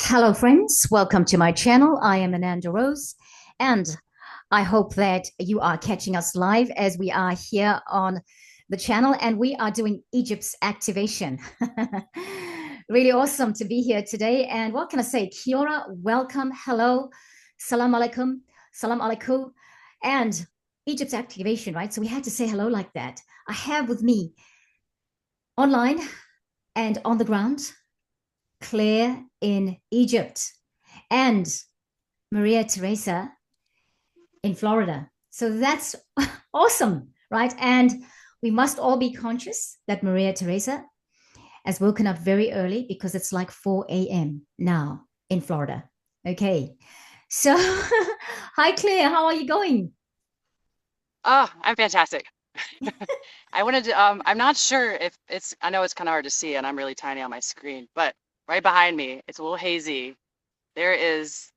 Hello, friends. Welcome to my channel. I am Ananda Rose, and I hope that you are catching us live as we are here on the channel and we are doing Egypt's activation. Really awesome to be here today. And what can I say? Kia ora, welcome, hello, salam alaikum, salam alaikum, and Egypt's activation, right? So we had to say hello like that. I have with me online and on the ground Claire in Egypt, and Maria Teresa in Florida. So that's awesome, right? And we must all be conscious that Maria Teresa has woken up very early because it's like 4 a.m. now in Florida. Okay. So, hi, Claire. How are you going? Oh, I'm fantastic. I wanted to, I'm not sure if I know it's kind of hard to see and I'm really tiny on my screen, but right behind me, it's a little hazy. There is,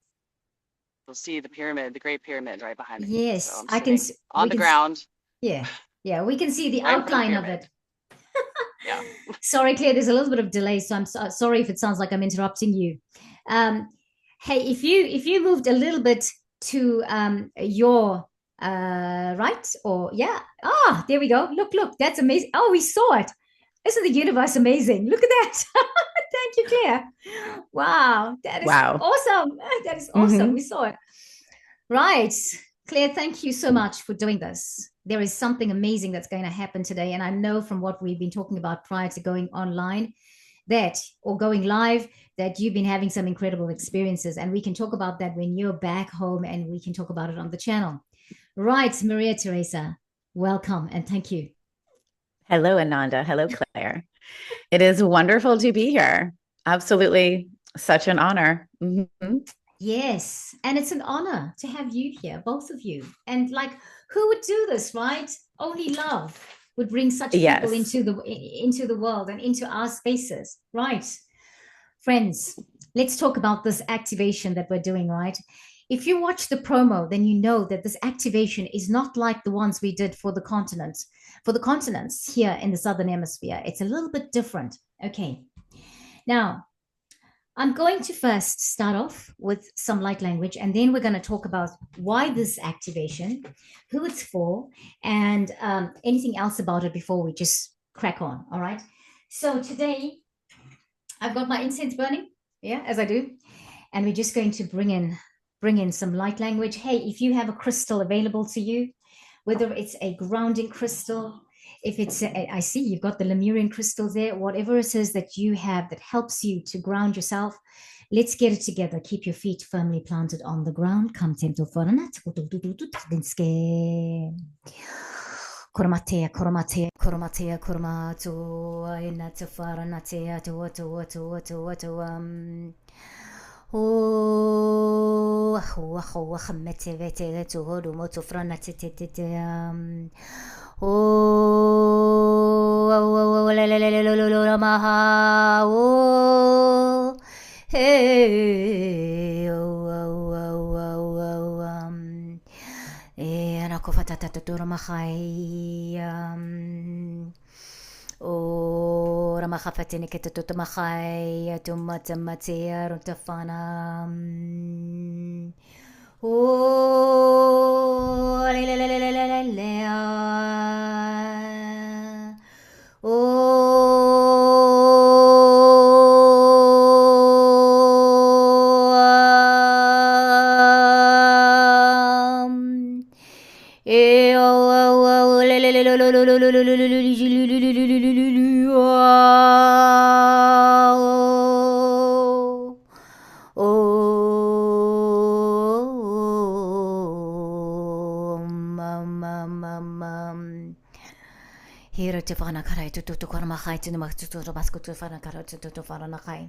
you'll see the pyramid, the Great Pyramid right behind me. So Yes, I'm I can. sitting We on the can. ground Yeah, yeah. We can see the right in front of the outline of pyramid. it. Yeah. Sorry, Claire, there's a little bit of delay, so I'm sorry if it sounds like I'm interrupting you. Um, hey, if you moved a little bit to your right, or yeah, there we go. Look, that's amazing. Oh, we saw it. Isn't the universe amazing? Look at that. Thank you, Claire. Wow, that is Wow. awesome. That is awesome. We hmm saw it. Right. Claire, thank you so much for doing this. There is something amazing that's going to happen today. And I know from what we've been talking about prior to going online that, or going live, that you've been having some incredible experiences. And we can talk about that when you're back home and we can talk about it on the channel. Right, Maria Teresa, welcome and thank you. Hello, Ananda. Hello, Claire. It is wonderful to be here. Absolutely such an honor. Yes, and it's an honor to have you here, both of you. And like, who would do this, right? Only love would bring such people Yes. into the world and into our spaces, right? Friends, let's talk about this activation that we're doing, right? If you watch the promo, then you know that this activation is not like the ones we did for the continents here in the Southern Hemisphere. It's a little bit different. Okay. Now, I'm going to first start off with some light language, and then we're going to talk about why this activation, who it's for, and anything else about it before we just crack on. All right. So today I've got my incense burning, yeah, as I do, and we're just going to bring in some light language. Hey, if you have a crystal available to you, whether it's a grounding crystal, if it's I see you've got the Lemurian crystals there, whatever it is that you have that helps you to ground yourself, let's get it together. Keep your feet firmly planted on the ground. Come tempo foranat. Koromatea, koromatea, koromatea, koromato, inata faranatea, to, Oh, oh, hamete vete to hodu moto frana tete oh, la maha oh, hey, anakofata to mahai O ramahafatini ketututamahai tumatamatia rutafana O Here to Fana Karai to Kormahai to the Mastuto Basco to Fana Kara to Faranakai.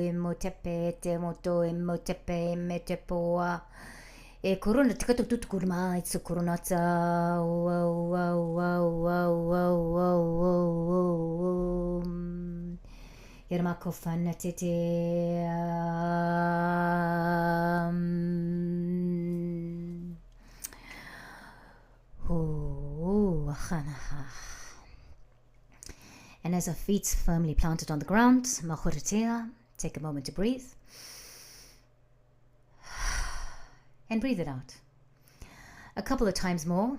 Emotepe, Temoto, Emotepe, Metepoa. E corona tikato tutto kurma it's coronata wow wow wow wow wow wow wow Yermako fanna tete oh khana And as our feet firmly planted on the ground, take a moment to breathe. And breathe it out. A couple of times more.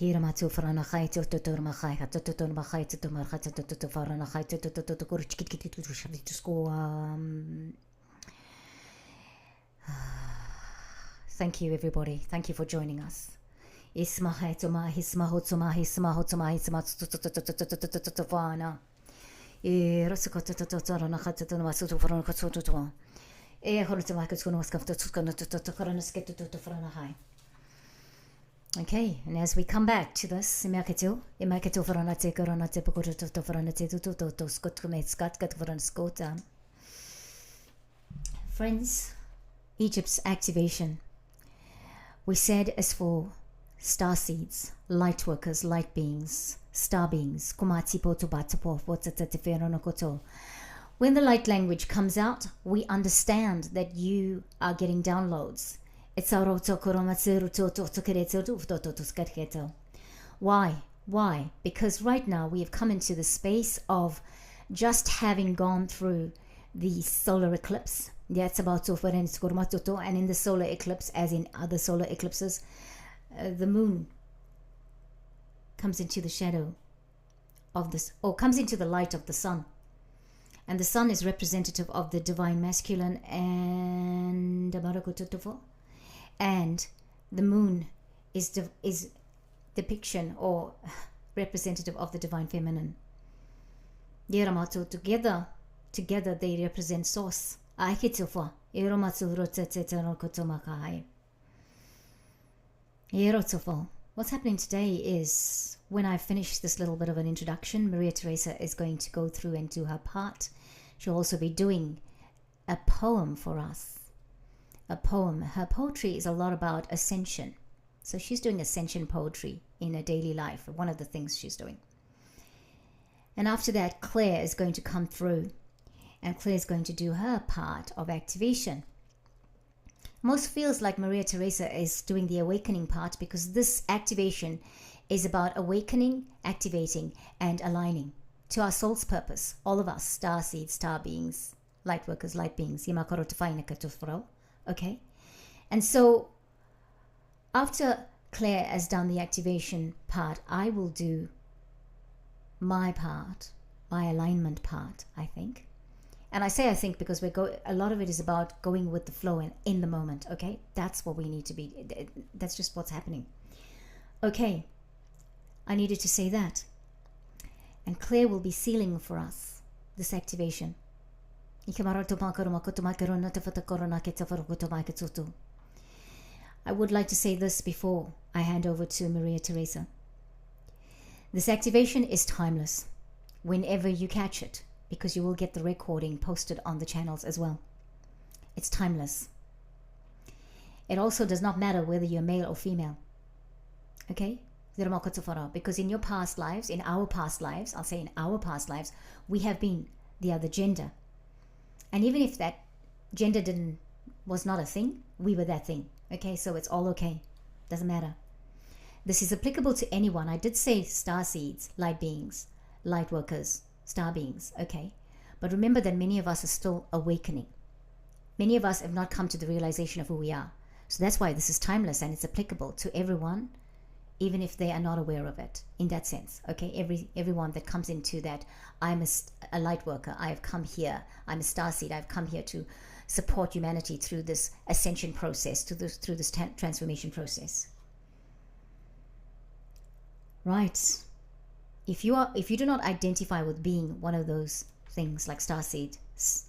Hiramatu farana khai to torma khai to torma khai to torma khai to farana khai to to school. Thank you, everybody. Thank you for joining us. Ismahe to ma hismaho to ma hismaho to ma hismaho to fana. Rosakota to torana khai to torma to farana khai to to. Horutama to no skafto to farana sketo to farana hai. Okay, and as we come back to this, friends, Egypt's activation, we said, is for star seeds, light workers, light beings, star beings. When the light language comes out, we understand that you are getting downloads. Why? Why? Because right now we have come into the space of just having gone through the solar eclipse. And in the solar eclipse, as in other solar eclipses, the moon comes into the shadow of this, or comes into the light of the sun. And the sun is representative of the divine masculine and the moon is depiction or representative of the divine feminine. Together they represent source. What's happening today is, when I finish this little bit of an introduction, Maria Teresa is going to go through and do her part. She'll also be doing a poem for us. A poem. Her poetry is a lot about ascension. So she's doing ascension poetry in her daily life, one of the things she's doing. And after that, Claire is going to come through, and Claire is going to do her part of activation. Most feels like Maria Teresa is doing the awakening part, because this activation is about awakening, activating, and aligning to our soul's purpose. All of us, star seeds, star beings, light workers, light beings. Okay? And so after Claire has done the activation part, I will do my part, my alignment part, I think. And I say I think because a lot of it is about going with the flow and in the moment, okay? That's what we need to be. That's just what's happening. Okay, I needed to say that. And Claire will be sealing for us this activation. I would like to say this before I hand over to Maria Teresa. This activation is timeless whenever you catch it, because you will get the recording posted on the channels as well. It's timeless. It also does not matter whether you're male or female. Okay? Because in your past lives, in our past lives, I'll say in our past lives, we have been the other gender. And even if that gender was not a thing, we were that thing. Okay, so it's all okay. Doesn't matter. This is applicable to anyone. I did say star seeds, light beings, light workers, star beings. Okay, but remember that many of us are still awakening. Many of us have not come to the realization of who we are. So that's why this is timeless, and it's applicable to everyone, even if they are not aware of it, in that sense. Okay, everyone that comes into that, I'm a light worker, I have come here, I'm a starseed, I've come here to support humanity through this ascension process, through this transformation process. Right. If you do not identify with being one of those things like starseed,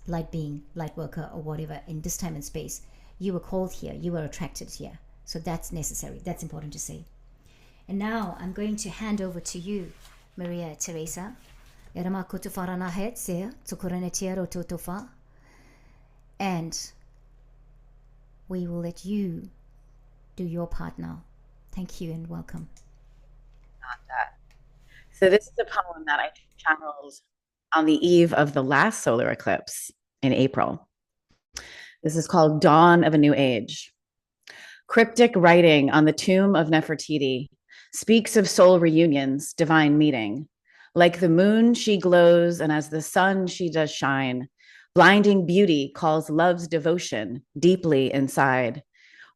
light being, light worker, or whatever, in this time and space, you were called here, you were attracted here. So that's necessary, that's important to say. And now I'm going to hand over to you, Maria Teresa. And we will let you do your part now. Thank you and welcome. So this is a poem that I channeled on the eve of the last solar eclipse in April. This is called Dawn of a New Age. Cryptic writing on the tomb of Nefertiti speaks of soul reunions, divine meeting. Like the moon, she glows, and as the sun, she does shine. Blinding beauty calls love's devotion deeply inside.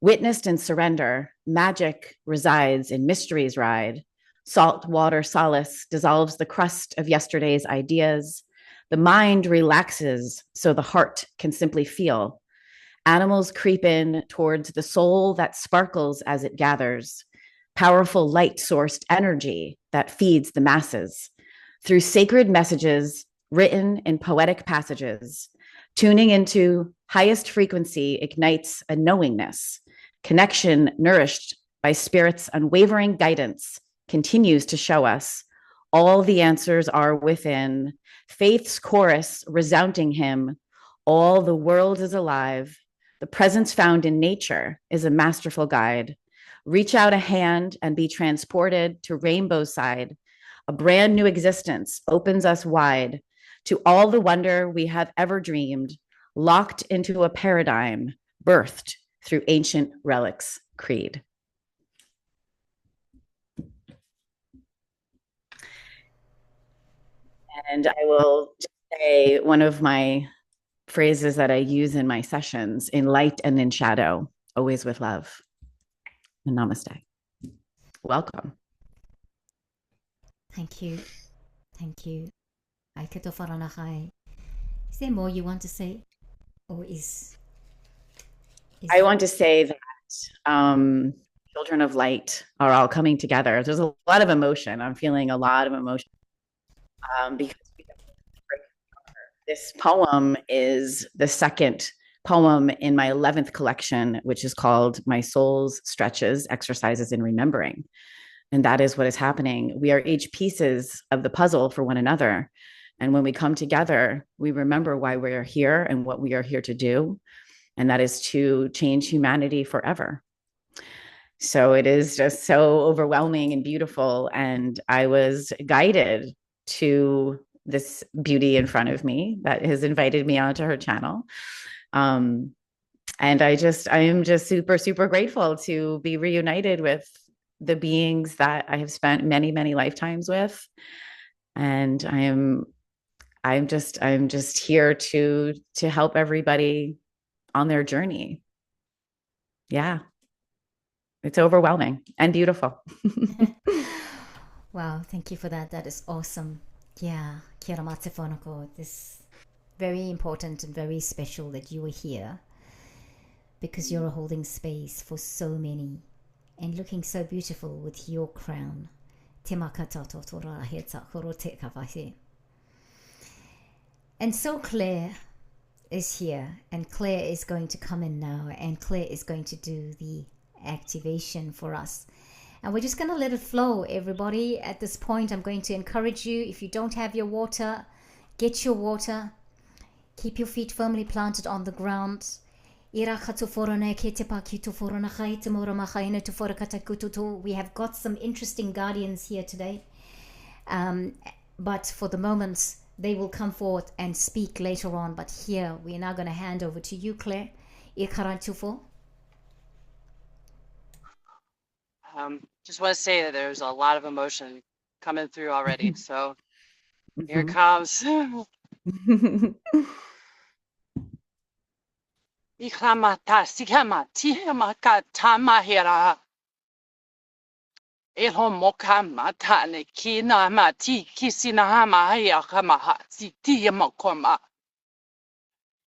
Witnessed in surrender, magic resides in mystery's ride. Salt water solace dissolves the crust of yesterday's ideas. The mind relaxes so the heart can simply feel. Animals creep in towards the soul that sparkles as it gathers. Powerful light sourced energy that feeds the masses. Through sacred messages written in poetic passages, tuning into highest frequency ignites a knowingness. Connection nourished by spirit's unwavering guidance continues to show us all the answers are within. Faith's chorus resounding hymn, all the world is alive. The presence found in nature is a masterful guide. Reach out a hand and be transported to rainbow side. A brand new existence opens us wide to all the wonder we have ever dreamed, locked into a paradigm birthed through ancient relics creed. And I will just say one of my phrases that I use in my sessions: in light and in shadow, always with love. And namaste. Welcome. Thank you. Thank you. Is there more you want to say? Or is I want to say that children of light are all coming together. There's a lot of emotion. I'm feeling a lot of emotion because this poem is the second poem in my 11th collection, which is called My Soul's Stretches, Exercises in Remembering. And that is what is happening. We are each pieces of the puzzle for one another. And when we come together, we remember why we are here and what we are here to do. And that is to change humanity forever. So it is just so overwhelming and beautiful. And I was guided to this beauty in front of me that has invited me onto her channel. And I am just super, super grateful to be reunited with the beings that I have spent many, many lifetimes with. And I'm just here to help everybody on their journey. Yeah. It's overwhelming and beautiful. Wow, thank you for that. That is awesome. Yeah, kia ora mate whanako. This very important and very special that you were here because you're holding space for so many and looking so beautiful with your crown. Te makatato tora he takoro te kawai. And so Claire is here, and Claire is going to come in now, and Claire is going to do the activation for us. And we're just going to let it flow, everybody. At this point, I'm going to encourage you, if you don't have your water, get your water. Keep your feet firmly planted on the ground. We have got some interesting guardians here today. But for the moment, they will come forth and speak later on. But here, we are now going to hand over to you, Claire. Just want to say that there's a lot of emotion coming through already. So here it comes. Ikramata sikama tihamaka tamahira. Elhomoka matane kina mati kisinahama hayakamaha sitiyamokoma.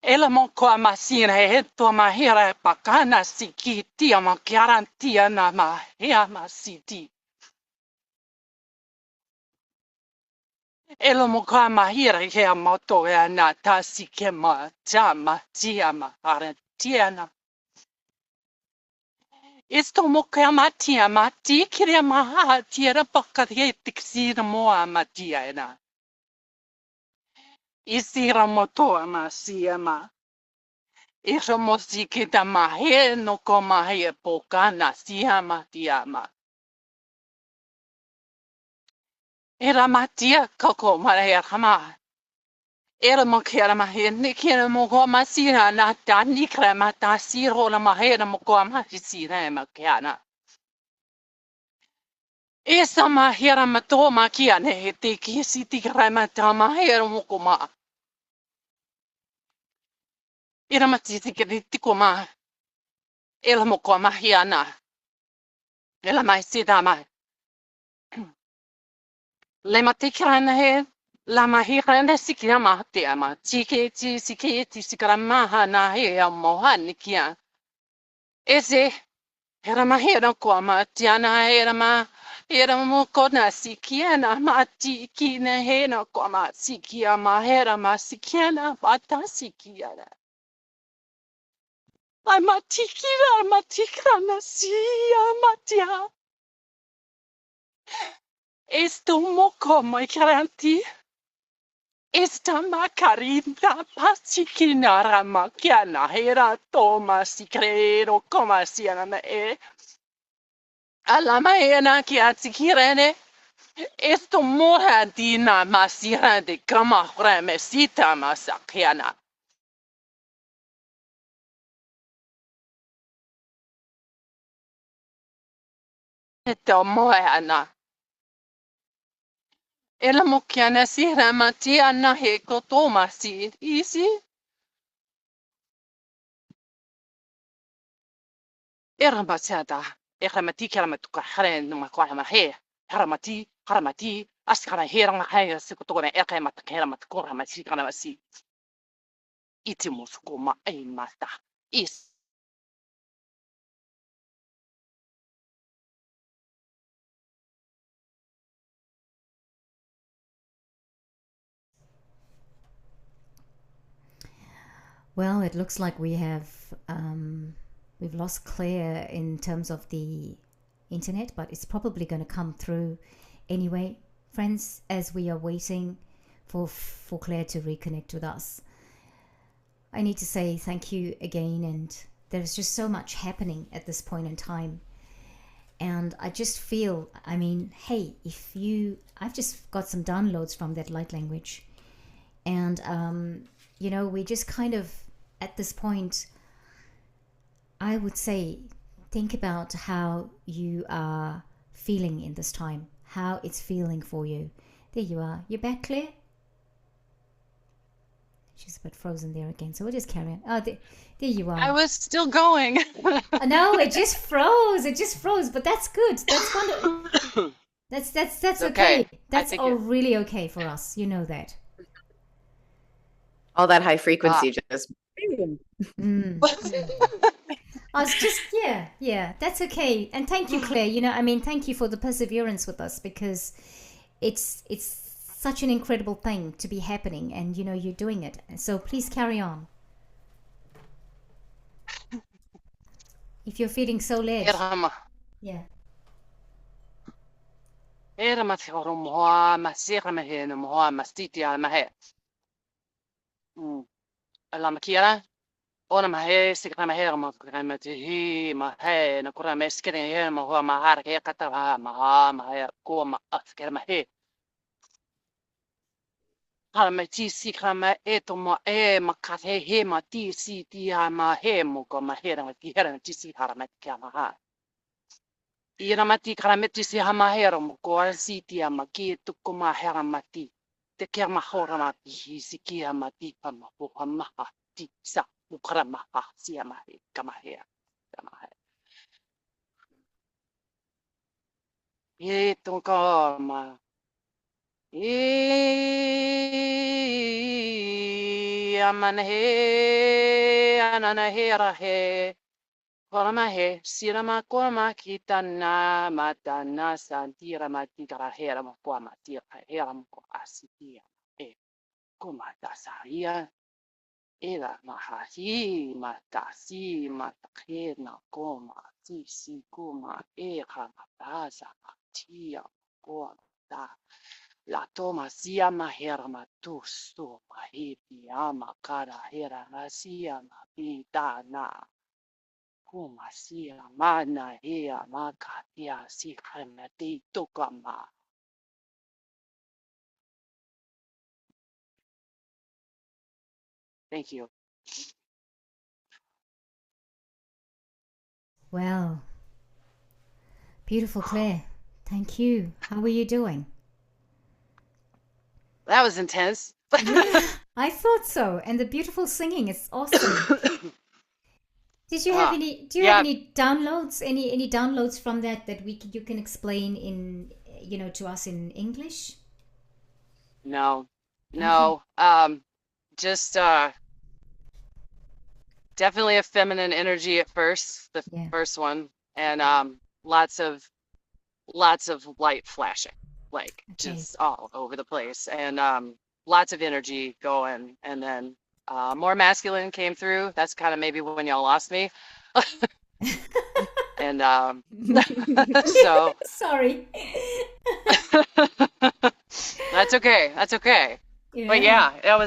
Elamoko masina heto mahira pakana sikiti amakiarantia nama heama siti. Elamoko mahira hea moto ya nata sikema tama tiama arentiana. Isto moka matia mati kiria maha tiara pakate tiksira moa matia na. Isira moto amasiama. Isha mosikita mahe no komahe pokana siama tiama. Era matia koko mara hama. Era mo kera mahe ni kera mo ko masira na tani kra mata siro na mahe na mo ko ma sira ma kiana. Esa mahera mato ma kiane he te ki si ti kra mata mahera mo ko ma. Era mati ti kri ti ko ma. Ela mo ko ma hiana. Ela mai sida ma. Le mati kra na he la mahira na sikira ma te ama. Tike ti sike ti sikara maha na he a moha ni kia. Ese era mahera ko ma tiana era mo ko na sikia na ma tiki na he na ko ma sikia mahera ma sikia na bata sikia na. Ai matikira na sia matia. Esto moko mai karanti. Esta macarita pasikinara makiana hera toma si credo como siana me alla maena che atsikirene esto mora dina masira de kama freme sita masakiana esto moana ela mokiana sira matiana he kotoma si isi Erambasada, eramati karamatuka haren no makwama he, haramati, askara herang haya sikotona ekamata keramatokora masikanamasi, itimuskuma aimata, is. Well, it looks like we've lost Claire in terms of the internet, but it's probably going to come through anyway, friends. As we are waiting for Claire to reconnect with us, I need to say thank you again, and there's just so much happening at this point in time. And I just feel, I mean, hey, I've just got some downloads from that light language, and we just kind of at this point, I would say, think about how you are feeling in this time, how it's feeling for you. There you are. You're back, Claire? She's a bit frozen there again, so we'll just carry on. Oh, there you are. I was still going. No, it just froze. It just froze, but that's good. That's wonderful. That's okay. That's all really okay for us. You know that. All that high frequency just. I was just yeah, that's okay. And thank you, Claire. Thank you for the perseverance with us, because it's such an incredible thing to be happening, and you're doing it. So please carry on. If you're feeling so led. Yeah. Era matiro moa masira mehe no moa mastiti al mahe. Ala makiara. Ona mahe sikra mahe ma kama tihi mahe na kura meskere he ma hoa mahar ke kata mahe ko ma askere mahe. Harama ti sikra ma eto ma ma kate he ma ti si ti ha ma he mo ko ma he ma ti hera ti si harama ti ka ha. Ira mati karameti si ha ma he mo ko si ti ma ki tu ko ma hera mati. Te kia ma hora ma ti si ki ma ti pa ma ho ma ti sa ukara ma si ma he kama he. Kama he. E to ko ma amana he anana he ra he korama he sirama korama kitana matana santira matikara he ra mo kwa matira he ra mo asitia e koma tasaria era mahahi matasi matakena koma si koma e kamataza tia koma La toma sia mahera matusto mahipi ama kara hera rasia mapita na kuma sia mana hea makatia si kremati tokama Thank you. Well, beautiful, Claire. Thank you. How are you doing? That was intense. Yeah, I thought so. And the beautiful singing is awesome. Did you have any, do you have Yeah, any downloads, any downloads from that you can explain in, to us in English? no, Okay. no. Just definitely a feminine energy at first, the Yeah. first one, and lots of light flashing, like Okay. just all over the place, and lots of energy going, and then more masculine came through. That's kind of maybe when y'all lost me, and so Sorry. that's okay. That's okay. But Yeah. yeah, that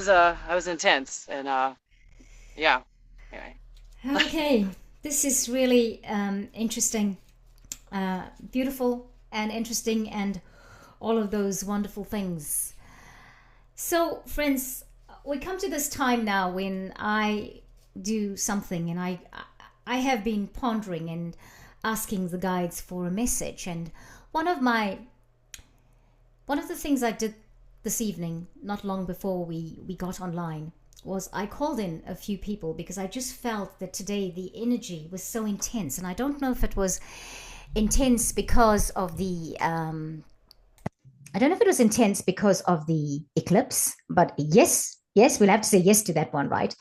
was intense, and yeah. Anyway. Okay. This is really interesting, beautiful, and interesting, and all of those wonderful things. So, friends, we come to this time now when I do something, and I have been pondering and asking the guides for a message. And one of my one of the things I did this evening, not long before we got online, was I called in a few people because I just felt that today the energy was so intense, and I don't know if it was intense because of the I don't know if it was intense because of the eclipse, but yes, we'll have to say yes to that one, right?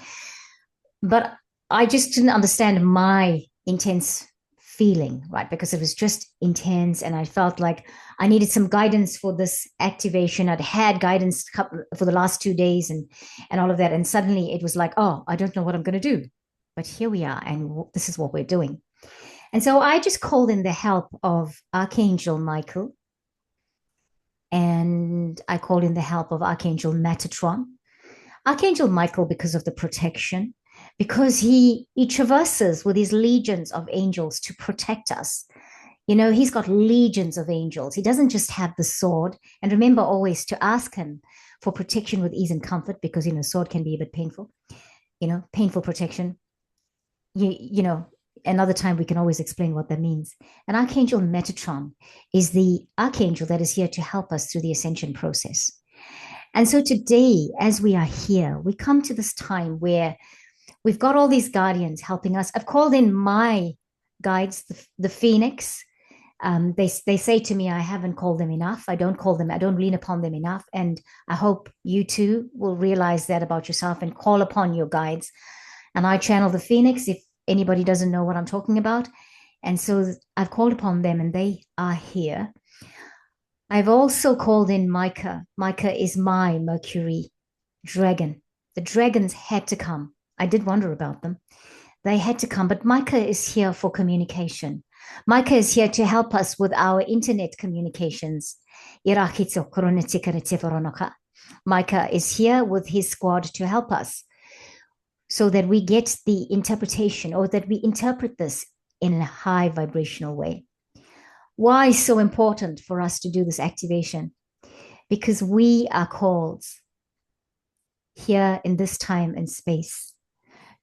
But I just didn't understand my intense feeling, right? Because it was just intense, and I felt like I needed some guidance for this activation. I'd had guidance for the last 2 days and all of that, and suddenly it was like, oh, I don't know what I'm going to do, but here we are, and this is what we're doing. And so I just called in the help of Archangel Michael, and I called in the help of Archangel Metatron. Archangel Michael, because of the protection, because he traverses with his legions of angels to protect us. He's got legions of angels. He doesn't just have the sword. And remember always to ask him for protection with ease and comfort, because, sword can be a bit painful, painful protection. Another time we can always explain what that means. And Archangel Metatron is the archangel that is here to help us through the ascension process. And so today, as we are here, we come to this time where we've got all these guardians helping us. I've called in my guides, the Phoenix. They say to me, I haven't called them enough. I don't lean upon them enough. And I hope you too will realize that about yourself and call upon your guides. And I channel the Phoenix if anybody doesn't know what I'm talking about. And so I've called upon them, and they are here. I've also called in Micah. Micah is my Mercury dragon. The dragons had to come. I did wonder about them. They had to come, but Micah is here for communication. Micah is here to help us with our internet communications. Micah is here with his squad to help us so that we get the interpretation, or that we interpret this in a high vibrational way. Why is so important for us to do this activation? Because we are called here in this time and space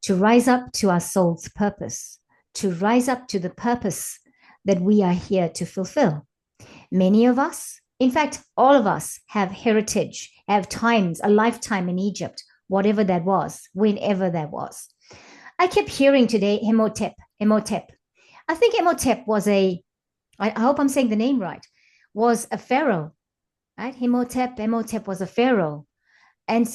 to rise up to our soul's purpose, to rise up to the purpose that we are here to fulfill. Many of us, in fact, all of us, have heritage, have times, a lifetime in Egypt, whatever that was, whenever that was. I kept hearing today Imhotep. I think Imhotep was I hope I'm saying the name right, was a pharaoh, right? Imhotep was a pharaoh. And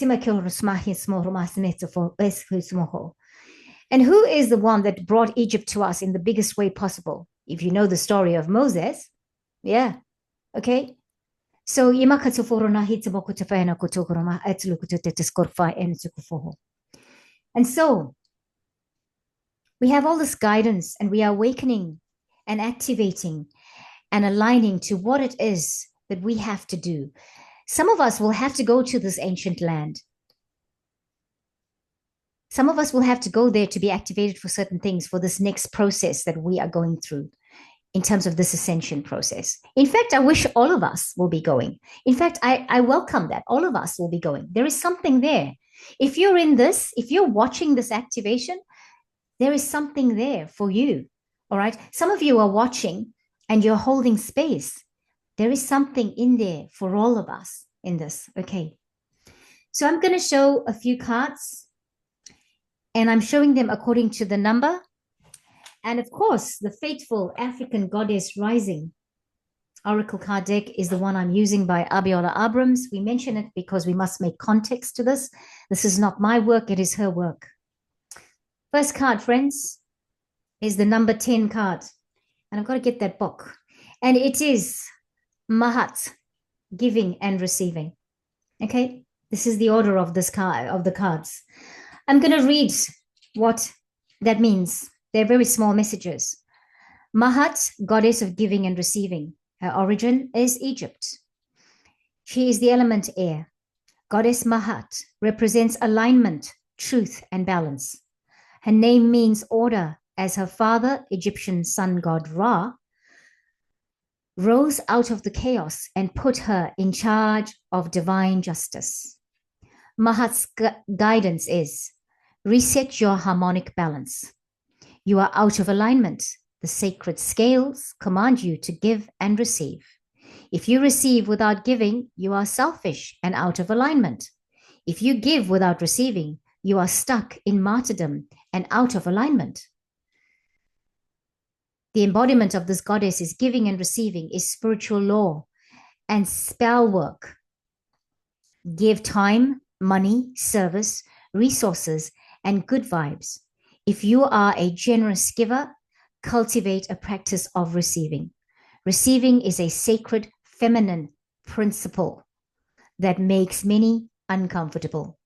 who is the one that brought Egypt to us in the biggest way possible? If you know the story of Moses, yeah, okay. So and so we have all this guidance, and we are awakening and activating and aligning to what it is that we have to do. Some of us will have to go to this ancient land. Some of us will have to go there to be activated for certain things, for this next process that we are going through in terms of this ascension process. In fact, I wish all of us will be going. In fact, I welcome that all of us will be going. There is something there. If you're in this, if you're watching this activation, there is something there for you. All right. Some of you are watching and you're holding space. There is something in there for all of us in this. Okay. So I'm going to show a few cards and I'm showing them according to the number. And of course, the faithful African goddess rising oracle card deck is the one I'm using by Abiola Abrahams. We mention it because we must make context to this. This is not my work, it is her work. First card, friends, is the number 10 card. And I've got to get that book. And it is Mahat, giving and receiving. Okay, this is the order of this card, of the cards. I'm going to read what that means. They're very small messages. Mahat, goddess of giving and receiving. Her origin is Egypt. She is the element air. Goddess Mahat represents alignment, truth, and balance. Her name means order, as her father, Egyptian sun god Ra, rose out of the chaos and put her in charge of divine justice. Mahat's guidance is reset your harmonic balance. You are out of alignment. The sacred scales command you to give and receive. If you receive without giving, you are selfish and out of alignment. If you give without receiving, you are stuck in martyrdom and out of alignment. The embodiment of this goddess is giving and receiving, is spiritual law and spell work. Give time, money, service, resources, and good vibes. If you are a generous giver, cultivate a practice of receiving. Receiving is a sacred feminine principle that makes many uncomfortable.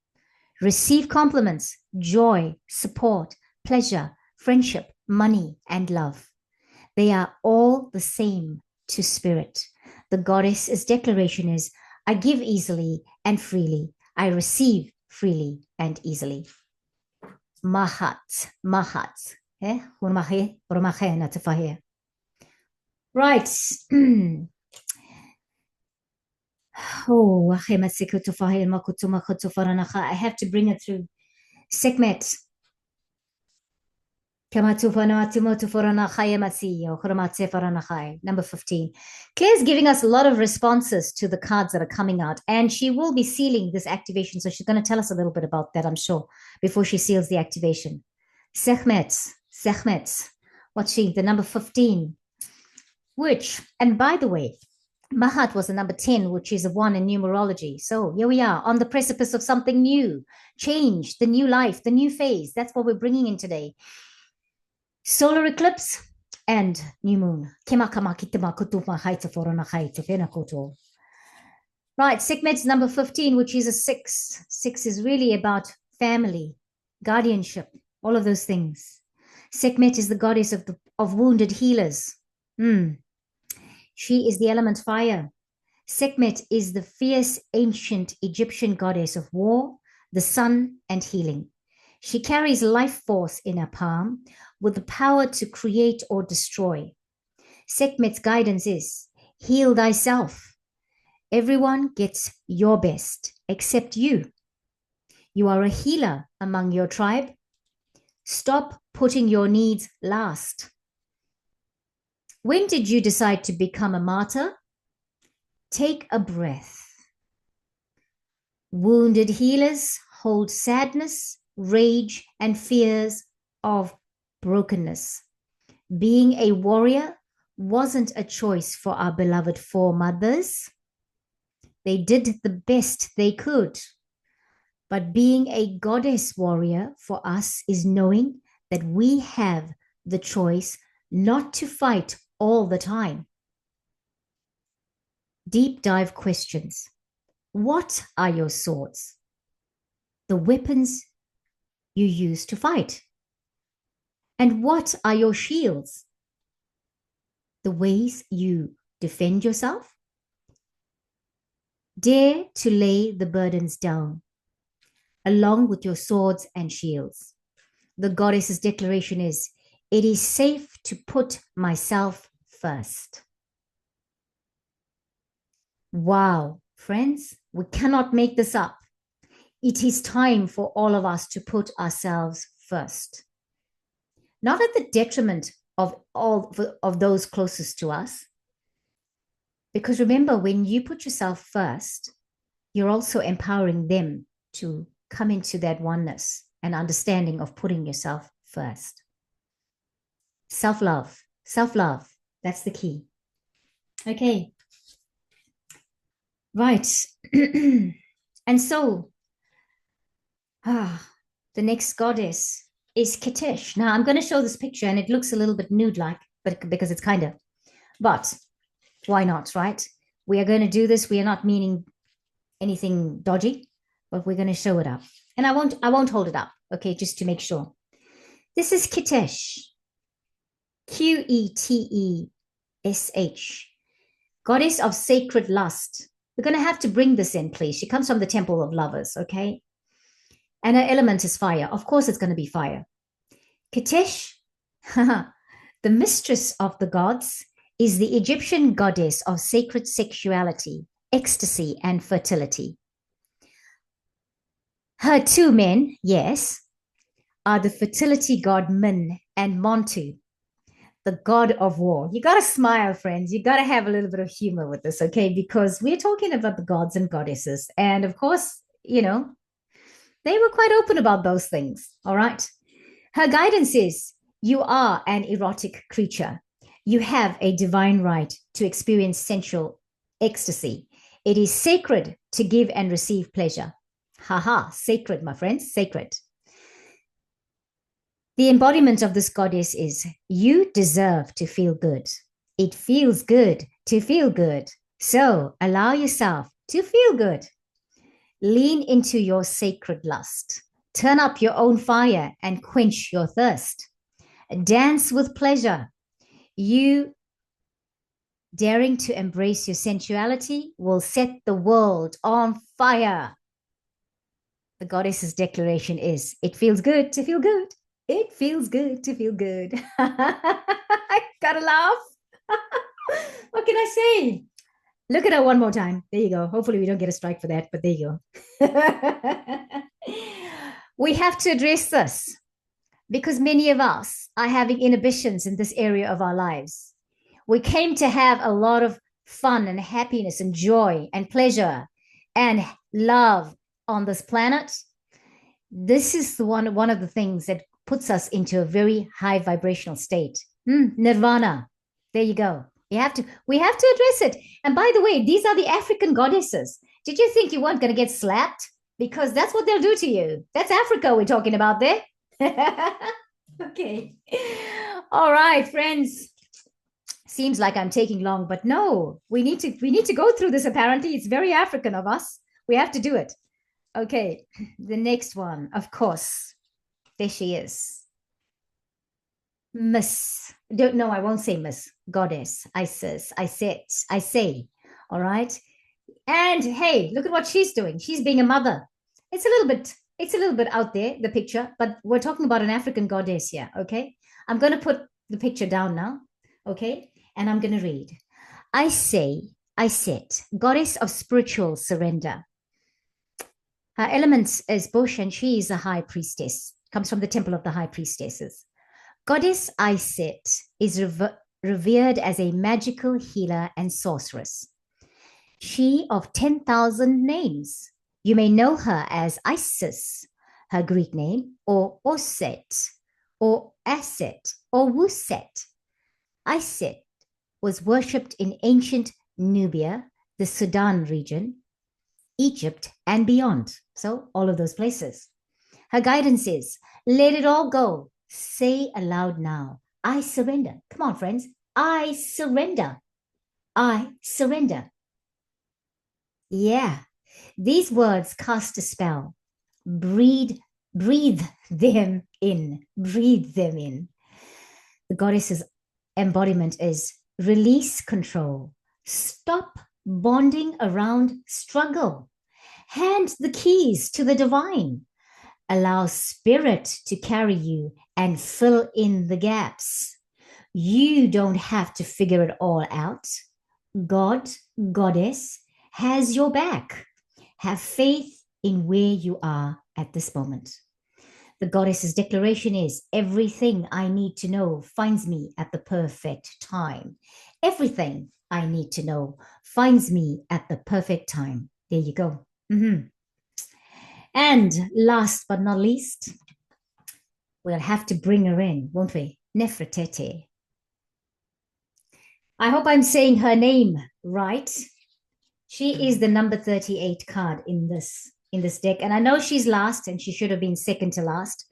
Receive compliments, joy, support, pleasure, friendship, money, and love. They are all the same to spirit. The goddess's declaration is, I give easily and freely. I receive freely and easily. Mahat, Mahat. Right. I have to bring it through. Sekhmet. Number 15. Claire's giving us a lot of responses to the cards that are coming out, and she will be sealing this activation. So she's going to tell us a little bit about that, I'm sure, before she seals the activation. Sekhmet. What's she? The number 15. Which, and by the way, Mahat was the number 10, which is a 1 in numerology. So here we are on the precipice of something new, change, the new life, the new phase. That's what we're bringing in today. Solar eclipse and new moon. Right, Sekhmet's number 15, which is a 6. 6 is really about family, guardianship, all of those things. Sekhmet is the goddess of wounded healers. She is the element fire. Sekhmet is the fierce ancient Egyptian goddess of war, the sun, and healing. She carries life force in her palm with the power to create or destroy. Sekhmet's guidance is, heal thyself. Everyone gets your best except you. You are a healer among your tribe. Stop putting your needs last. When did you decide to become a martyr? Take a breath. Wounded healers hold sadness, rage, and fears of brokenness. Being a warrior wasn't a choice for our beloved foremothers. They did the best they could. But being a goddess warrior for us is knowing that we have the choice not to fight all the time. Deep dive questions. What are your swords? The weapons you use to fight. And what are your shields? The ways you defend yourself? Dare to lay the burdens down, along with your swords and shields. The goddess's declaration is, it is safe to put myself first. Wow, friends, we cannot make this up. it is time for all of us to put ourselves first, not at the detriment of all of those closest to us. Because remember, when you put yourself first, you're also empowering them to come into that oneness and understanding of putting yourself first. Self-love, self-love, that's the key. Okay. Right. And so, the next goddess is Kitesh. Now, I'm going to show this picture, and it looks a little bit nude-like, but because it's kind of, but why not, right? We are going to do this. We are not meaning anything dodgy, but we're going to show it up. And I won't hold it up, okay, just to make sure. This is Kitesh, Qetesh, goddess of sacred lust. We're going to have to bring this in, please. She comes from the temple of lovers, okay? And her element is fire. Of course, it's going to be fire. Kitesh, the mistress of the gods, is the Egyptian goddess of sacred sexuality, ecstasy, and fertility. Her two men, yes, are the fertility god Min and Montu, the god of war. You got to smile, friends. You got to have a little bit of humor with this, okay? Because we're talking about the gods and goddesses. And of course, you know, they were quite open about those things, all right? Her guidance is, you are an erotic creature. You have a divine right to experience sensual ecstasy. It is sacred to give and receive pleasure. Haha, sacred, my friends, sacred. The embodiment of this goddess is, you deserve to feel good. It feels good to feel good. So allow yourself to feel good. Lean into your sacred lust. Turn up your own fire and quench your thirst. Dance with pleasure. You daring to embrace your sensuality will set the world on fire. The goddess's declaration is, it feels good to feel good. It feels good to feel good. I gotta laugh. What can I say? Look at her one more time. There you go. Hopefully we don't get a strike for that, but there you go. We have to address this because many of us are having inhibitions in this area of our lives. We came to have a lot of fun and happiness and joy and pleasure and love on this planet. This is the one of the things that puts us into a very high vibrational state. Nirvana. There you go. We have to address it. And by the way, these are the African goddesses. Did you think you weren't going to get slapped? Because that's what they'll do to you. That's Africa we're talking about there. Okay. All right, friends. Seems like I'm taking long, but no, we need to go through this. Apparently, it's very African of us. We have to do it. Okay, the next one, of course. There she is. Miss. No, I won't say Miss. Goddess, Isis, I say. All right. And hey, look at what she's doing. She's being a mother. It's a little bit out there, the picture, but we're talking about an African goddess here. Okay. I'm going to put the picture down now. Okay. And I'm going to read. I sit, goddess of spiritual surrender. Her element is bush, and she is a high priestess. Comes from the temple of the high priestesses. Goddess Isit is revered as a magical healer and sorceress. She of 10,000 names. You may know her as Isis, her Greek name, or Oset, or Aset, or Wuset. Isit was worshipped in ancient Nubia, the Sudan region, Egypt, and beyond. So all of those places. Her guidance is, let it all go. Say aloud now, I surrender. Come on, friends. I surrender. I surrender. Yeah, these words cast a spell. Breathe them in. Breathe them in. The goddess's embodiment is release control. Stop bonding around struggle. Hand the keys to the divine. Allow spirit to carry you and fill in the gaps. You don't have to figure it all out. God, goddess, has your back. Have faith in where you are at this moment. The goddess's declaration is, everything I need to know finds me at the perfect time. Everything I need to know finds me at the perfect time. There you go. And last but not least, we'll have to bring her in, won't we? Nefertiti. I hope I'm saying her name right. She is the number 38 card in this deck. And I know she's last and she should have been second to last.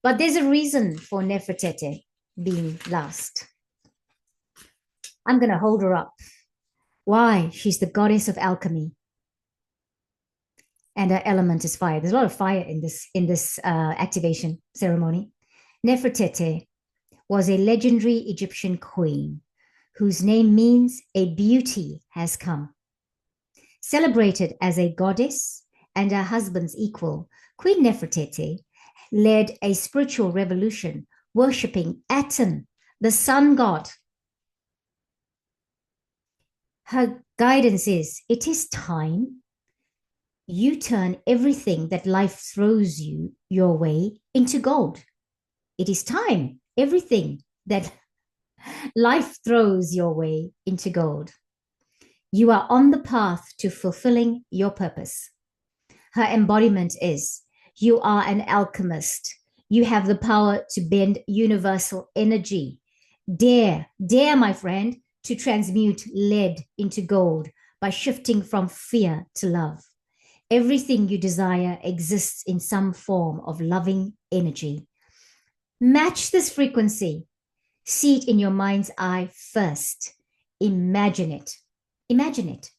But there's a reason for Nefertiti being last. I'm going to hold her up. Why? She's the goddess of alchemy. And her element is fire. There's a lot of fire in this activation ceremony. Nefertiti was a legendary Egyptian queen whose name means a beauty has come. Celebrated as a goddess and her husband's equal, Queen Nefertiti led a spiritual revolution worshipping Aten, the sun god. Her guidance is, it is time you turn everything that life throws your way into gold. It is time everything that life throws your way into gold. You are on the path to fulfilling your purpose. Her embodiment is, you are an alchemist. You have the power to bend universal energy. Dare, my friend, to transmute lead into gold by shifting from fear to love. Everything you desire exists in some form of loving energy. Match this frequency. See it in your mind's eye first. Imagine it. Imagine it.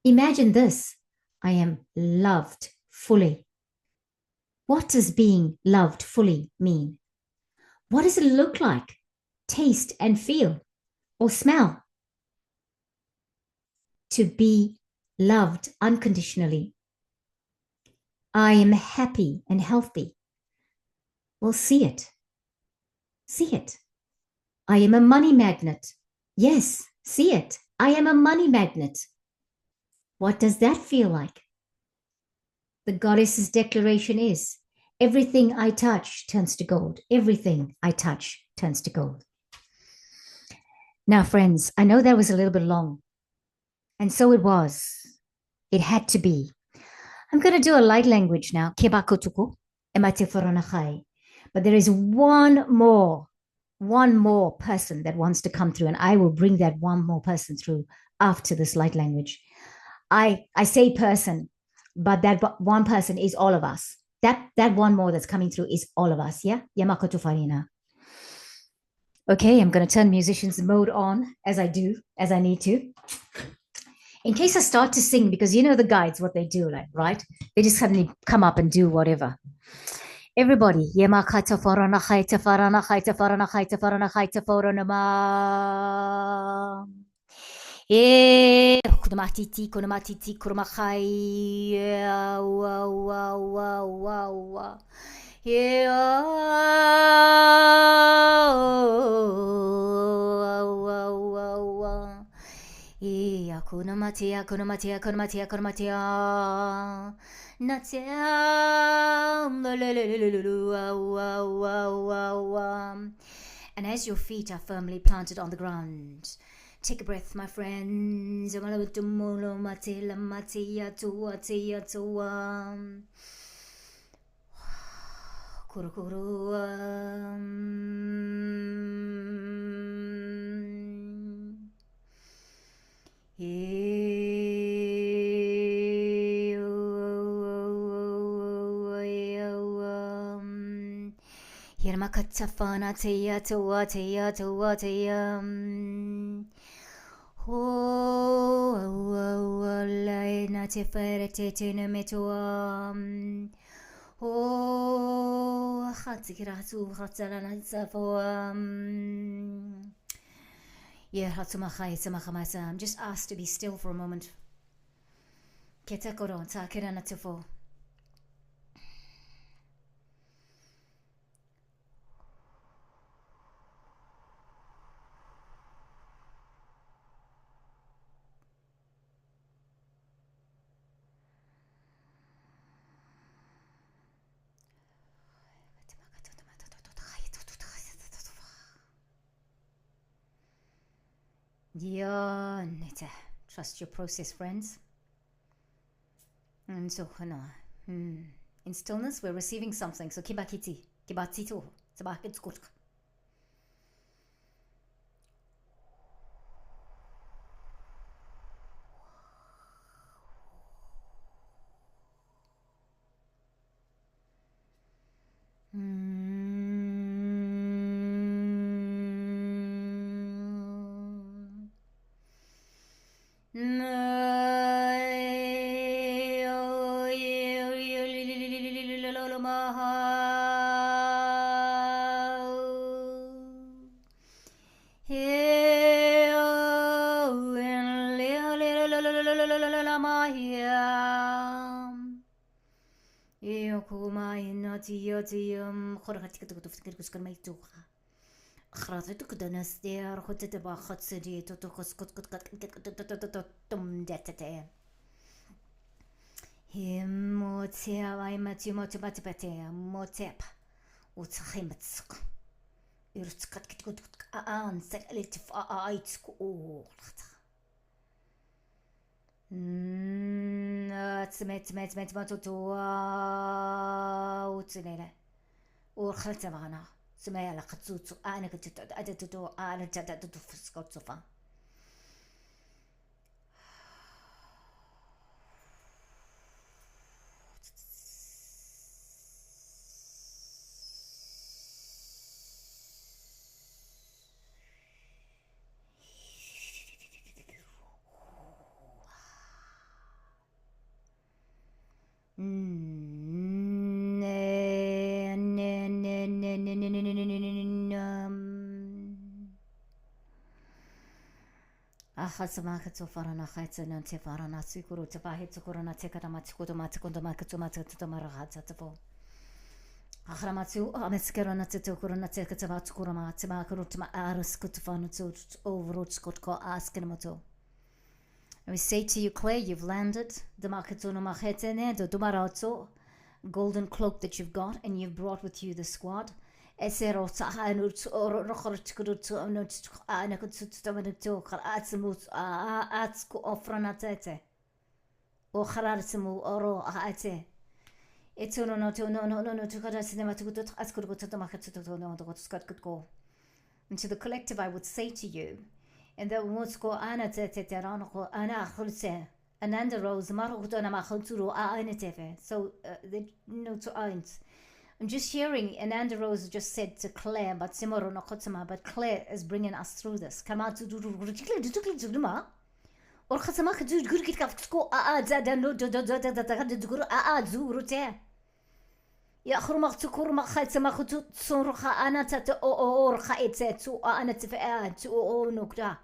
Imagine this. I am loved fully. What does being loved fully mean? What does it look like? Taste and feel or smell? To be loved unconditionally. I am happy and healthy. Well, see it. See it. I am a money magnet. Yes, see it. I am a money magnet. What does that feel like? The goddess's declaration is, everything I touch turns to gold. Everything I touch turns to gold. Now, friends, I know that was a little bit long. And so it was. It had to be. I'm going to do a light language now. But there is one more person that wants to come through, and I will bring that one more person through after this light language. I say person, but that one person is all of us. That one more that's coming through is all of us. Yeah. Yamakoto Farina. Okay, I'm going to turn musicians mode on as I need to. In case I start to sing, because you know the guides, what they do, like, right? They just suddenly come up and do whatever. Everybody, Yamakata Farana Haita Farana Haita Farana Haita Farana Haita Faranama. Kunamatiti, Kunamatiti, Kurumachai. Wow, wow, wow, wow. Yeah. Hakuna Matia, Hakuna Matia, Hakuna Matia, Hakuna Matia. Natia. And as your feet are firmly planted on the ground, take a breath, my friends. Yermakatafana teya toa teya toa teya. Oh, la na te fere te te ne metoa. Oh, hatikiratu hatsala safoa. Yeah, I'm just asked to be still for a moment. Ketakoro ta kiranatufo. Yeah, trust your process, friends. And so, in stillness, we're receiving something. So, kibakiti, kibatito, sabakitskut. We say to you, Claire, you've landed. Golden cloak that you've got, and you've brought with you the squad. And to the collective, I would say to you, and that what's go ana ana Ananda Rose so they know to eins. I'm just hearing Ananda Rose just said to Claire, but Claire is bringing us through this. Or يا أخر ما تكور ما خيت ما خدت صورخ أنا تتأور خيت تو أنا تفعل تو نكرة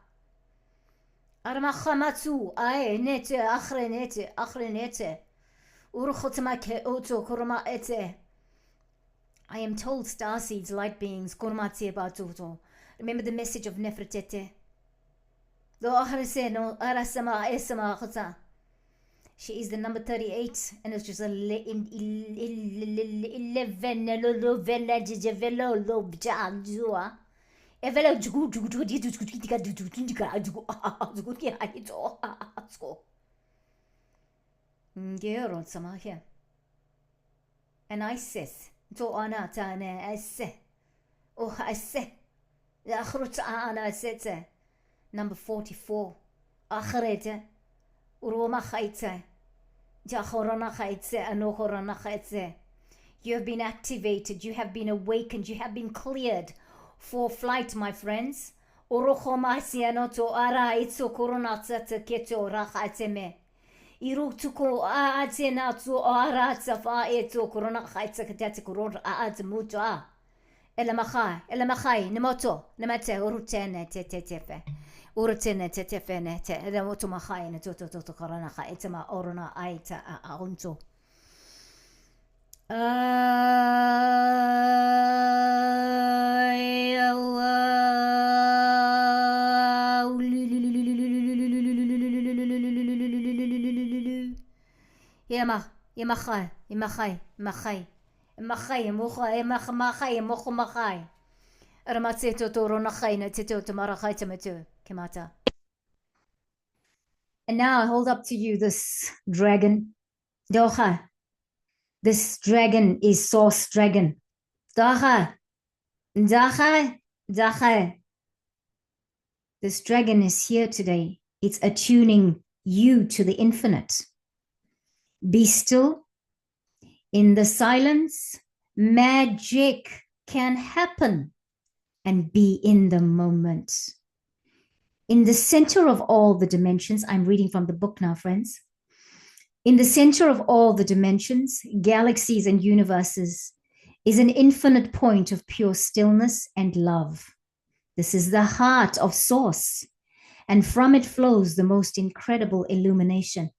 أرما خماتو أي نت آخر نت ورخت ما كأوتو كرما إته. I am told starseeds, light beings, kormati about toto. Remember the message of Nefertete. Do آخر سنة أرسما اسما خطا. She is the number 38, and it's just 11 and I says to ana tane esse oh esse ya khrut ana setse number 44 akhrete uroma khaitse ja khorana khaitse ano khorana khaitse. You have been activated, you have been awakened, you have been cleared for flight, my friends. Orokhoma siano to ara itso korona tsata keto ra khaitseme irutuko aatena to ara tsafa eto korona khaitse ketate korona aat muta ela makhai nemoto nemate urutene tetetefe urutene tetefene te ela moto makhai ne to korona khaitse ma orona aita aunto Ramatseto to Ronachai, Tito to Marachai Tametu, Kimata. And now I hold up to you this dragon. Doha. This dragon is Source Dragon. Daha. Daha. Daha. This dragon is here today. It's attuning you to the infinite. Be still. In the silence, magic can happen, and be in the moment. In the center of all the dimensions, I'm reading from the book now, friends. In the center of all the dimensions, galaxies and universes is an infinite point of pure stillness and love. This is the heart of Source, and from it flows the most incredible illumination.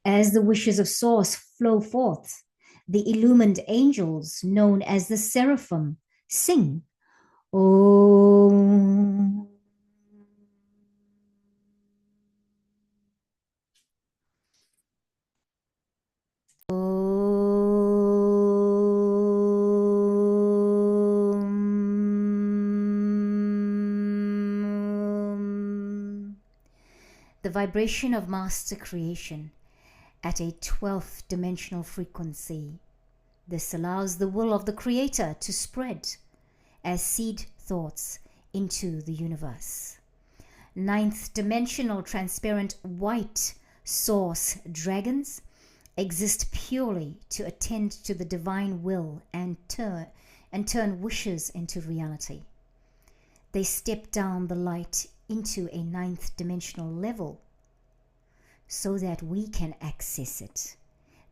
As the wishes of Source flow forth, the illumined angels, known as the seraphim, sing, Om. The vibration of master creation at a 12th dimensional frequency. This allows the will of the creator to spread as seed thoughts into the universe. 9th dimensional transparent white source dragons exist purely to attend to the divine will and turn wishes into reality. They step down the light into a 9th dimensional level so that we can access it.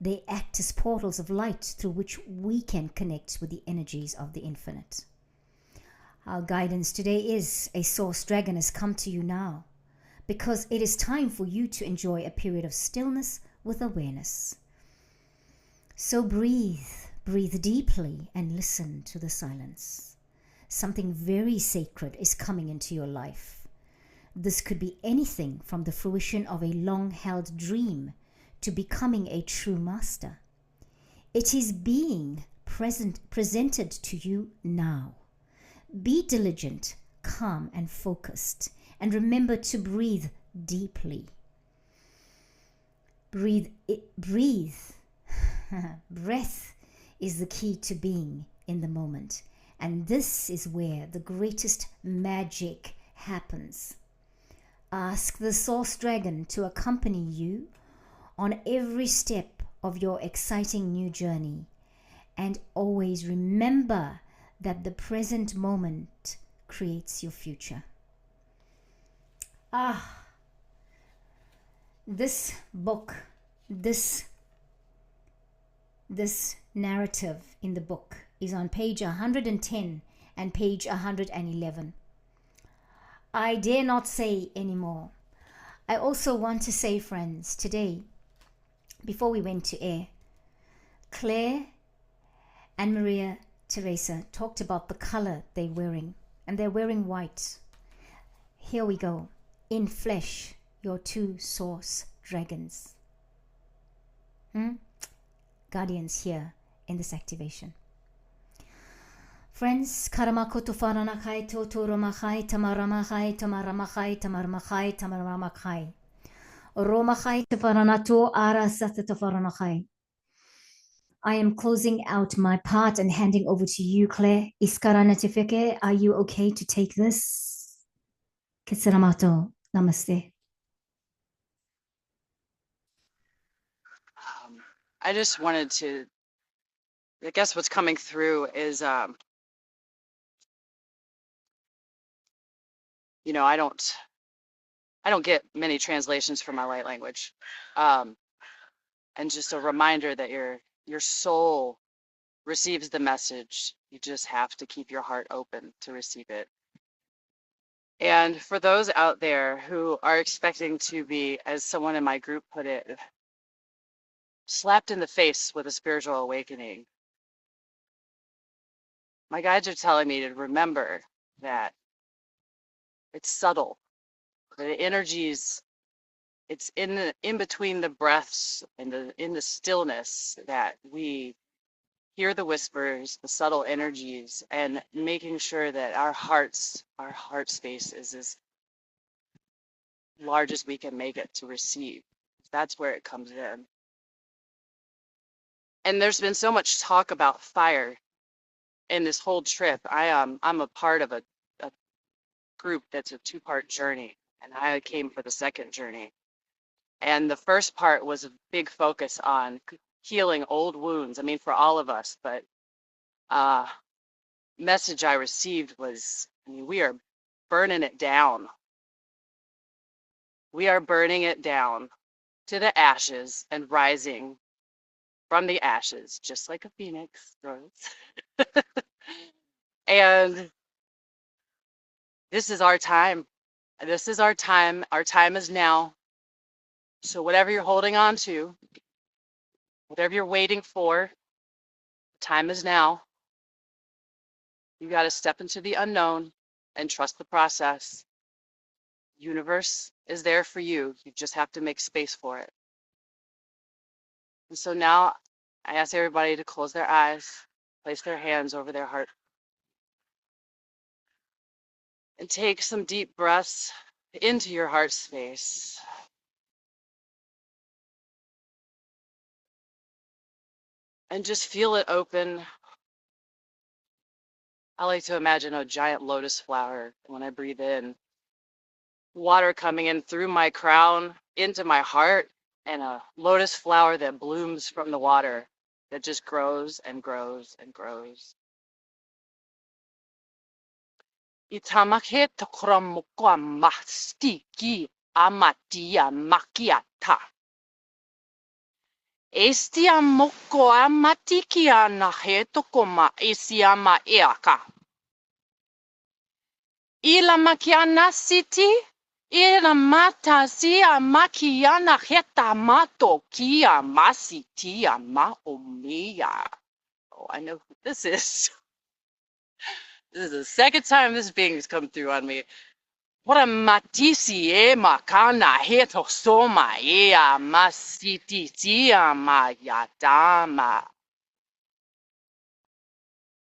They act as portals of light through which we can connect with the energies of the infinite. Our guidance today is a Source Dragon has come to you now because it is time for you to enjoy a period of stillness with awareness. So breathe deeply and listen to the silence. Something very sacred is coming into your life. This could be anything from the fruition of a long-held dream to becoming a true master. It is being presented to you now. Be diligent, calm, and focused, and remember to breathe deeply. Breathe. Breath is the key to being in the moment, and this is where the greatest magic happens. Ask the Source Dragon to accompany you on every step of your exciting new journey, and always remember that the present moment creates your future. This book, this narrative in the book is on page 110 and page 111. I dare not say anymore. I also want to say, friends, today, before we went to air, Claire and Maria Teresa talked about the color they're wearing, and they're wearing white. Here we go. In flesh, your two Source Dragons. Guardians here in this activation. Friends, karamakoto faranakai totoramachai tamaramachai tamaramachai tamaramachai tamaramachai romachai tafaranato arasatatafaranachai. I am closing out my part and handing over to you, Claire. Iskaranatifeke, are you okay to take this? Kisaramato, namaste. I just wanted to, I guess what's coming through is, you know, I don't get many translations for my light language. And just a reminder that your soul receives the message. You just have to keep your heart open to receive it. And for those out there who are expecting to be, as someone in my group put it, slapped in the face with a spiritual awakening, my guides are telling me to remember that it's subtle. The energies, it's in between the breaths and in the stillness that we hear the whispers, the subtle energies, and making sure that our heart space is as large as we can make it to receive. That's where it comes in. And there's been so much talk about fire in this whole trip. I'm a part of a group that's a 2-part journey, and I came for the second journey. And the first part was a big focus on healing old wounds. I mean, for all of us, but message I received was, I mean, we are burning it down. We are burning it down to the ashes and rising from the ashes, just like a phoenix rose. And this is our time. This is our time. Our time is now. So whatever you're holding on to, whatever you're waiting for, time is now. You got to step into the unknown and trust the process. Universe is there for you. You just have to make space for it. And so now I ask everybody to close their eyes, place their hands over their heart, and take some deep breaths into your heart space. And just feel it open. I like to imagine a giant lotus flower when I breathe in. Water coming in through my crown into my heart, and a lotus flower that blooms from the water that just grows and grows and grows. Itamake tokramoko amastiki amatia makiata. Estia moko amatikia na hetokoma esiama eaka. Ila makiana city. Ila mata sia makiana heta mato kia masitia ma omia. Oh, I know who this is. This is the second time this being has come through on me. What a matisi e makana heto soma ea masiti tia ma yadama.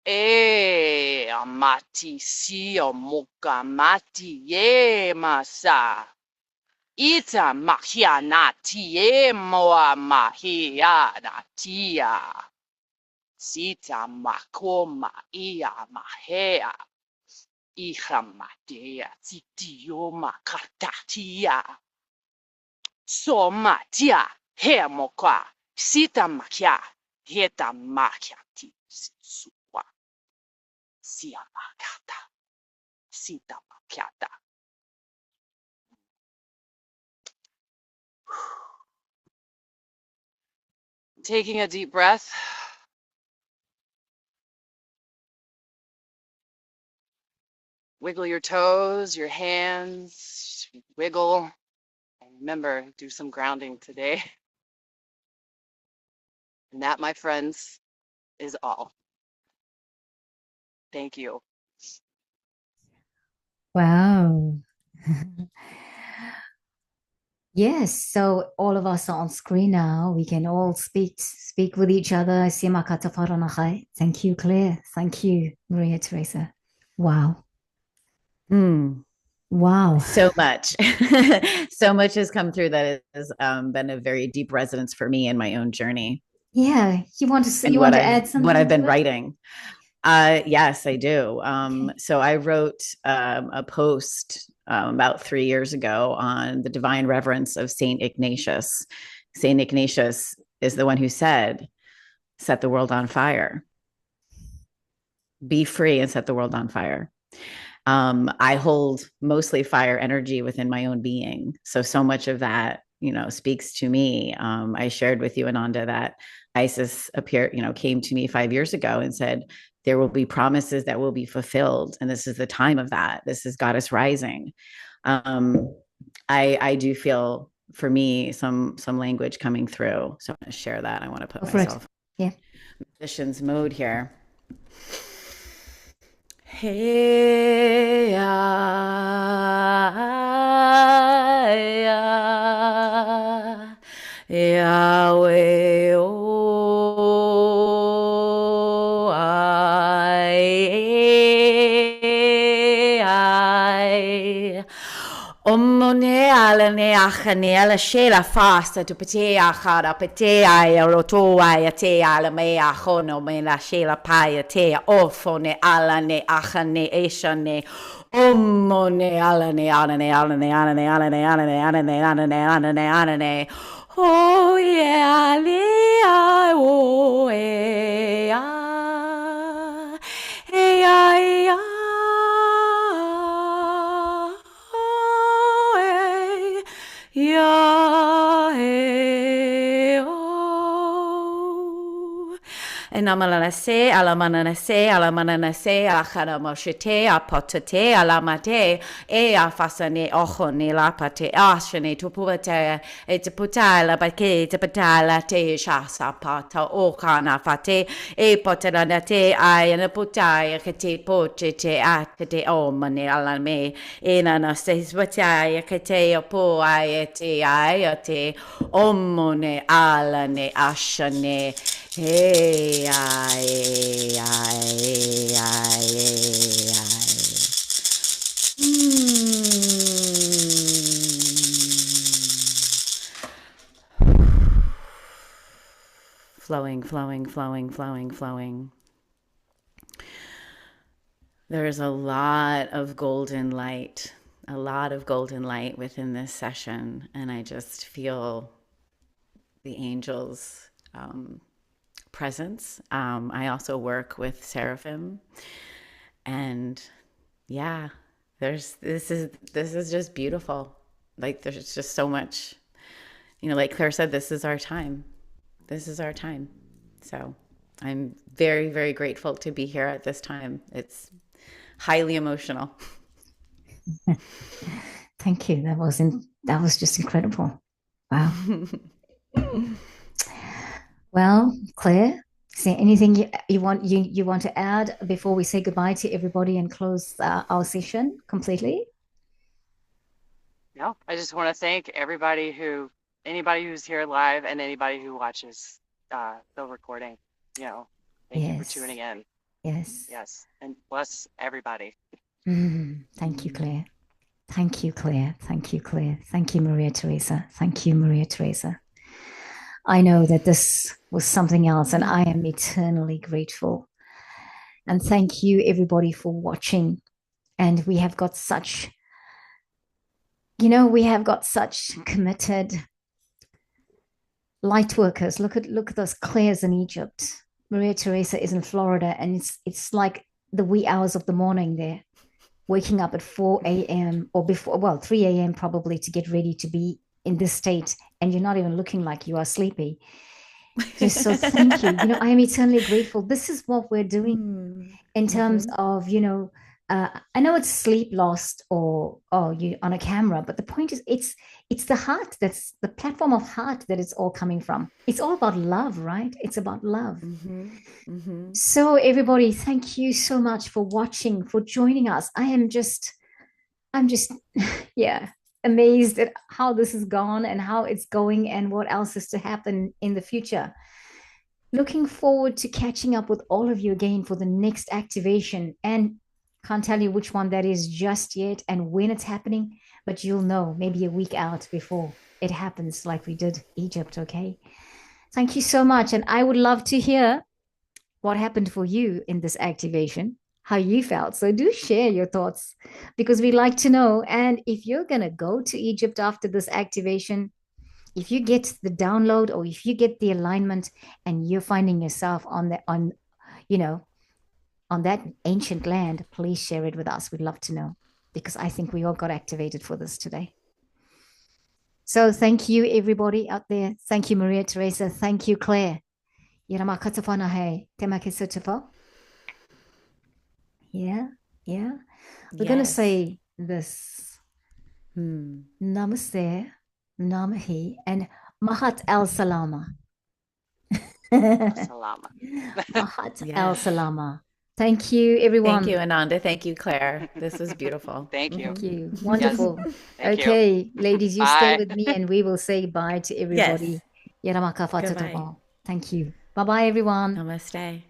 E amati sio moka mati e masa. Ita mahia na tie moa mahia na tia. Sita makoma ia mahea. Iha matea sitio makatatia. Soma tia he moka. Sita makia heta makia ti sua. Sia makata. Sita makiata. Taking a deep breath. Wiggle your toes, your hands, wiggle. And remember, do some grounding today. And that, my friends, is all. Thank you. Wow. Yes, so all of us are on screen now. We can all speak with each other. Thank you, Claire. Thank you, Maria Teresa. Wow. Wow. So much. So much has come through that has been a very deep resonance for me in my own journey. Yeah. You want to add something? What I've been writing. Yes, I do. Okay. So I wrote a post about 3 years ago on the divine reverence of Saint Ignatius. Saint Ignatius is the one who said, set the world on fire. Be free and set the world on fire. I hold mostly fire energy within my own being. So much of that, speaks to me. I shared with you, Ananda, that Isis came to me 5 years ago and said, there will be promises that will be fulfilled. And this is the time of that. This is Goddess rising. I do feel, for me, some language coming through. So I'm going to share that. I want to put myself in musician's mode here. Hey, Yahweh, oh, I, omone ala ne achane ala shela fasta to patea khara patea rotoa te ala me ahono me la shela paya te ofone ala ne achane eshane omone ala ne ala ne ala ne ala ne ala ne ala ne ala ne ala ne ala ne ala ne oh yeah ali oh yeah yeah, oh. And Amalanase, Alamanase, Alamanase, Achanamoshete, Apotate, Alamate, Ea Fasane, Ochone, Lapate, Ashane, Tupuvate, Etaputala, Bake, Tapatala, Te, Shasa, Pata, Okana, Fate, E Potanate, I, and a Putai, Kate, Poche, Akate, Omane, Alame, Enana, Watai, Kate, Po, Iate, Iate, Omone, Alane, Ashane, hey, ay, ay, ay, ay. Flowing, flowing, flowing, flowing, flowing. There's a lot of golden light within this session, and I just feel the angels' presence. I also work with seraphim, and yeah, this is just beautiful. Like there's just so much, like Claire said, this is our time. So I'm very, very grateful to be here at this time. It's highly emotional. Thank you. That was just incredible. Wow. Well, Claire, is there anything you want to add before we say goodbye to everybody and close our session completely? No, I just want to thank anybody who's here live and anybody who watches the recording. Thank you for tuning in. Yes, and bless everybody. Thank you, Claire. Thank you, Claire. Thank you, Claire. Thank you, Maria Teresa. Thank you, Maria Teresa. I know that this was something else, and I am eternally grateful. And thank you, everybody, for watching. And we have got such committed light workers. Look at those Claires in Egypt. Maria Teresa is in Florida, and it's like the wee hours of the morning there, waking up at 4 a.m. or before, 3 a.m. probably, to get ready to be in this state, and you're not even looking like you are sleepy. Just so thank you. I am eternally grateful. This is what we're doing in terms of, I know it's sleep lost or you on a camera, but the point is it's the heart, that's the platform of heart that it's all coming from. It's all about love, right? It's about love. So everybody, thank you so much for watching, for joining us. I'm just yeah, amazed at how this has gone and how it's going and what else is to happen in the future. Looking forward to catching up with all of you again for the next activation, and can't tell you which one that is just yet and when it's happening, but you'll know maybe a week out before it happens, like we did Egypt. Okay, thank you so much, and I would love to hear what happened for you in this activation, how you felt. So do share your thoughts, because we like to know. And if you're gonna go to Egypt after this activation, if you get the download or if you get the alignment and you're finding yourself on that ancient land, please share it with us. We'd love to know, because I think we all got activated for this today. So thank you, everybody out there. Thank you, Maria Teresa. Thank you, Claire. Yeah. We're going to say this. Namaste, Namahi, and Mahat al Salama. Salama. Mahat al Salama. Thank you, everyone. Thank you, Ananda. Thank you, Claire. This was beautiful. Thank you. Thank you. Wonderful. Yes. Thank Okay, you. ladies, you stay with me and we will say bye to everybody. Yes. Goodbye. Thank you. Bye-bye, everyone. Namaste.